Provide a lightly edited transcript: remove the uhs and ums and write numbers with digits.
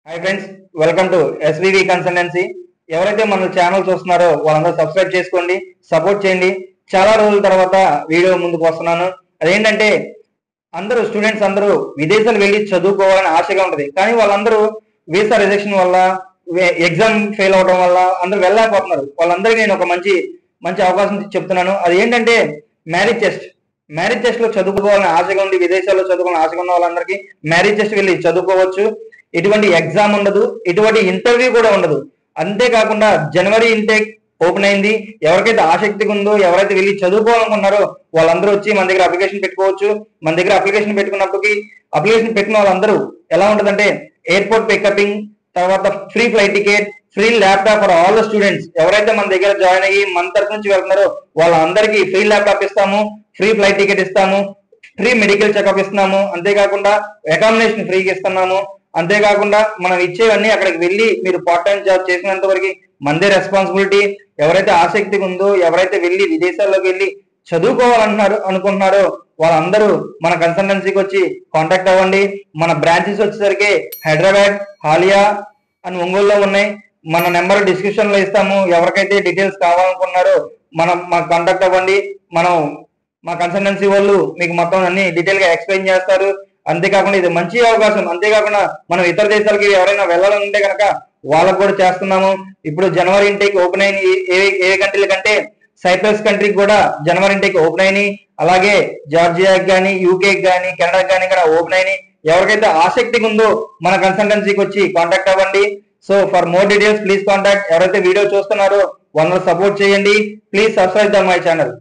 Hi friends, welcome to SVV consultancy. ఎవరైతే మన channel చూస్తున్నారో వాళ్ళందరూ సబ్స్క్రైబ్ చేసుకోండి, సపోర్ట్ చేయండి. చాలా రోజుల తర్వాత వీడియో ముందుకు వస్తున్నాను. అదేంటంటే అందరూ స్టూడెంట్స్ అందరూ విదేశాలు వెళ్ళి చదువుకోవాలని ఆశగా ఉంటుంది. కానీ వాళ్ళందరూ వీసా రిజెక్షన్ వల్ల, ఎగ్జామ్ ఫెయిల్ అవడం వల్ల అందరూ వెళ్ళలేకపోతున్నారు. వాళ్ళందరికీ నేను ఒక మంచి అవకాశం చెప్తున్నాను. అది ఏంటంటే మ్యారేజ్ టెస్ట్ లో చదువుకోవాలని ఆశగా ఉండి విదేశాల్లో చదువుకోవాలని ఆశగా ఉన్న వాళ్ళందరికీ మ్యారేజ్ టెస్ట్ వెళ్ళి చదువుకోవచ్చు. ఎటువంటి ఎగ్జామ్ ఉండదు, ఎటువంటి ఇంటర్వ్యూ కూడా ఉండదు. అంతేకాకుండా జనవరి ఇంటేక్ ఓపెన్ అయింది. ఎవరికైతే ఆసక్తిగా ఉందో, ఎవరైతే వెళ్ళి చదువుకోవాలనుకున్నారో వాళ్ళందరూ వచ్చి మన దగ్గర అప్లికేషన్ పెట్టుకోవచ్చు. మన దగ్గర అప్లికేషన్ పెట్టుకున్నప్పటికీ అప్లికేషన్ పెట్టిన వాళ్ళందరూ ఎలా ఉంటుందంటే ఎయిర్పోర్ట్ పికపింగ్, తర్వాత free flight ticket, free laptop for all the students. ఎవరైతే మన దగ్గర జాయిన్ అయ్యి మన తరఫు నుంచి వెళ్తున్నారో వాళ్ళందరికీ ఫ్రీ ల్యాప్టాప్ ఇస్తాము, ఫ్రీ ఫ్లైట్ టికెట్ ఇస్తాము, ఫ్రీ మెడికల్ చెకప్ ఇస్తున్నాము. అంతేకాకుండా అకామిడేషన్ ఫ్రీగా ఇస్తున్నాము. అంతేకాకుండా మనం ఇచ్చేవన్నీ అక్కడికి వెళ్ళి మీరు పార్ట్ టైం జాబ్ చేసినంత వరకు మనదే రెస్పాన్సిబిలిటీ. ఎవరైతే ఆసక్తిగా ఉందో, ఎవరైతే వెళ్ళి విదేశాల్లోకి వెళ్ళి అనుకుంటున్నారో వాళ్ళందరూ మన కన్సల్టెన్సీకి వచ్చి కాంటాక్ట్ అవ్వండి. మన బ్రాంచెస్ వచ్చేసరికి హైదరాబాద్, హాలియా అని ఒంగోలులో ఉన్నాయి. మన నెంబర్ డిస్క్రిప్షన్ లో ఇస్తాము. ఎవరికైతే డీటెయిల్స్ కావాలనుకున్నారో మా కాంటాక్ట్ అవ్వండి. మా కన్సల్టెన్సీ వాళ్ళు మీకు మొత్తం అన్ని డీటెయిల్ గా ఎక్స్ప్లెయిన్ చేస్తారు. అంతేకాకుండా ఇది మంచి అవకాశం. అంతేకాకుండా మనం ఇతర దేశాలకి ఎవరైనా వెళ్ళాలంటే కనుక వాళ్ళకు కూడా చేస్తున్నాము. ఇప్పుడు జనవరి ఇంటేక్ ఓపెన్ అయిన ఏ కంట్రీల కంటే సైప్రస్ కంట్రీకి కూడా జనవరి ఇంటేక్ ఓపెన్ అయినాయి. అలాగే జార్జియాకి కానీ, యూకేకి కానీ, కెనడాకి కానీ కూడా ఓపెన్ అయినాయి. ఎవరికైతే ఆసక్తిగా ఉందో మన కన్సల్టెన్సీకి వచ్చి కాంటాక్ట్ అవ్వండి. So for more details please contact. ఎవరైతే వీడియో చూస్తున్నారో వాళ్ళని సపోర్ట్ చేయండి. Please subscribe the my channel.